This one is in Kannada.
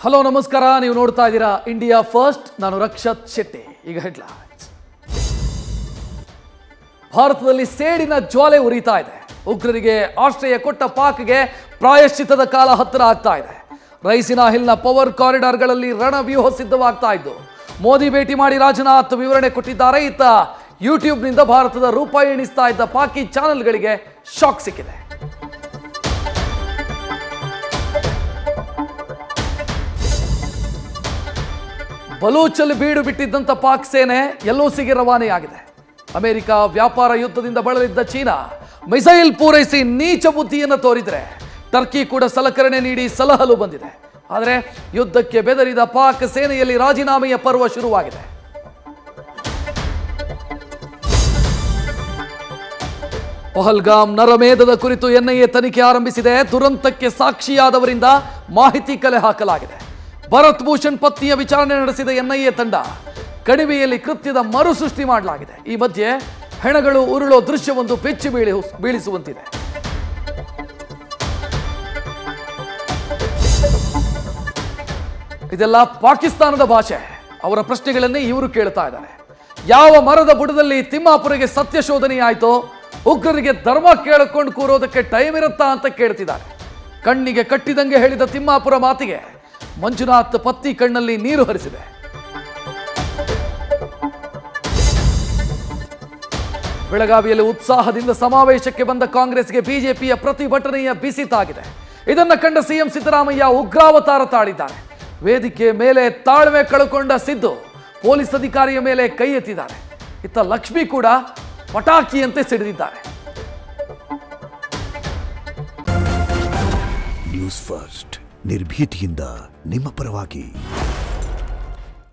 ಹಲೋ ನಮಸ್ಕಾರ, ನೀವು ನೋಡ್ತಾ ಇದ್ದೀರಾ ಇಂಡಿಯಾ ಫಸ್ಟ್. ನಾನು ರಕ್ಷತ್ ಶೆಟ್ಟಿ. ಈಗ ಹೆಡ್ಲೈನ್ಸ್. ಭಾರತದಲ್ಲಿ ಸೇಡಿನ ಜ್ವಾಲೆ ಉರಿತಾ ಇದೆ. ಉಗ್ರರಿಗೆ ಆಶ್ರಯ ಕೊಟ್ಟ ಪಾಕ್ಗೆ ಪ್ರಾಯಶ್ಚಿತ್ತದ ಕಾಲ ಹತ್ತಿರ ಆಗ್ತಾ ಇದೆ. ರೈಸಿನಾ ಹಿಲ್ನ ಪವರ್ ಕಾರಿಡಾರ್ಗಳಲ್ಲಿ ರಣವ್ಯೂಹ ಸಿದ್ಧವಾಗ್ತಾ ಇದ್ದು, ಮೋದಿ ಭೇಟಿ ಮಾಡಿ ರಾಜನಾಥ್ ವಿವರಣೆ ಕೊಟ್ಟಿದ್ದಾರೆ. ಇತ್ತ ಯೂಟ್ಯೂಬ್ನಿಂದ ಭಾರತದ ರೂಪಾಯಿ ಎಣಿಸ್ತಾ ಇದ್ದ ಪಾಕಿ ಚಾನೆಲ್ಗಳಿಗೆ ಶಾಕ್ ಸಿಕ್ಕಿದೆ. ಬಲೂಚಲ್ಲಿ ಬೀಡು ಬಿಟ್ಟಿದ್ದಂಥ ಪಾಕ್ ಸೇನೆ ಎಲ್ಒಸಿಗೆ ರವಾನೆಯಾಗಿದೆ. ಅಮೆರಿಕ ವ್ಯಾಪಾರ ಯುದ್ಧದಿಂದ ಬಳಲಿದ್ದ ಚೀನಾ ಮಿಸೈಲ್ ಪೂರೈಸಿ ನೀಚ ಬುದ್ಧಿಯನ್ನು ತೋರಿದರೆ, ಟರ್ಕಿ ಕೂಡ ಸಲಕರಣೆ ನೀಡಿ ಸಲಹಲು ಬಂದಿದೆ. ಆದರೆ ಯುದ್ಧಕ್ಕೆ ಬೆದರಿದ ಪಾಕ್ ಸೇನೆಯಲ್ಲಿ ರಾಜೀನಾಮೆಯ ಪರ್ವ ಶುರುವಾಗಿದೆ. ಪಹಲ್ಗಾಮ್ ನರಮೇಧದ ಕುರಿತು ಎನ್ಐಎ ತನಿಖೆ ಆರಂಭಿಸಿದೆ. ದುರಂತಕ್ಕೆ ಸಾಕ್ಷಿಯಾದವರಿಂದ ಮಾಹಿತಿ ಕಲೆ ಹಾಕಲಾಗಿದೆ. ಭರತ್ ಭೂಷಣ್ ಪತ್ನಿಯ ವಿಚಾರಣೆ ನಡೆಸಿದ ಎನ್ಐಎ ತಂಡ ಕಣಿವೆಯಲ್ಲಿ ಕೃತ್ಯದ ಮರುಸೃಷ್ಟಿ ಮಾಡಲಾಗಿದೆ. ಈ ಮಧ್ಯೆ ಹೆಣಗಳು ಉರುಳೋ ದೃಶ್ಯವೊಂದು ಬೆಚ್ಚಿ ಬೀಳಿಸುವಂತಿದೆ. ಇದೆಲ್ಲ ಪಾಕಿಸ್ತಾನದ ಭಾಷೆ. ಅವರ ಪ್ರಶ್ನೆಗಳನ್ನೇ ಇವರು ಕೇಳ್ತಾ ಇದ್ದಾರೆ. ಯಾವ ಮರದ ಬುಡದಲ್ಲಿ ತಿಮ್ಮಾಪುರಿಗೆ ಸತ್ಯ ಶೋಧನೆಯಾಯಿತೋ, ಉಗ್ರರಿಗೆ ಧರ್ಮ ಕೇಳಿಕೊಂಡು ಕೂರೋದಕ್ಕೆ ಟೈಮ್ ಇರುತ್ತಾ ಅಂತ ಕೇಳ್ತಿದ್ದಾರೆ. ಕಣ್ಣಿಗೆ ಕಟ್ಟಿದಂಗೆ ಹೇಳಿದ ತಿಮ್ಮಾಪುರ ಮಾತಿಗೆ ಮಂಜುನಾಥ್ ಪತ್ನಿ ಕಣ್ಣಲ್ಲಿ ನೀರು ಹರಿಸಿದೆ. ಬೆಳಗಾವಿಯಲ್ಲಿ ಉತ್ಸಾಹದಿಂದ ಸಮಾವೇಶಕ್ಕೆ ಬಂದ ಕಾಂಗ್ರೆಸ್ಗೆ ಬಿಜೆಪಿಯ ಪ್ರತಿಭಟನೆಯ ಬಿಸಿ ತಾಗಿದೆ. ಇದನ್ನ ಕಂಡ ಸಿಎಂ ಸಿದ್ದರಾಮಯ್ಯ ಉಗ್ರಾವತಾರ ತಾಳಿದ್ದಾರೆ. ವೇದಿಕೆ ಮೇಲೆ ತಾಳ್ಮೆ ಕಳ್ಕೊಂಡ ಸಿದ್ದು ಪೊಲೀಸ್ ಅಧಿಕಾರಿಯ ಮೇಲೆ ಕೈ ಎತ್ತಿದ್ದಾರೆ. ಇತ್ತ ಲಕ್ಷ್ಮಿ ಕೂಡ ಪಟಾಕಿಯಂತೆ ಸಿಡಿದಿದ್ದಾರೆ. ನ್ಯೂಸ್ ಫಸ್ಟ್, ನಿರ್ಭೀತಿಯಿಂದ ನಿಮ್ಮ ಪರವಾಗಿ.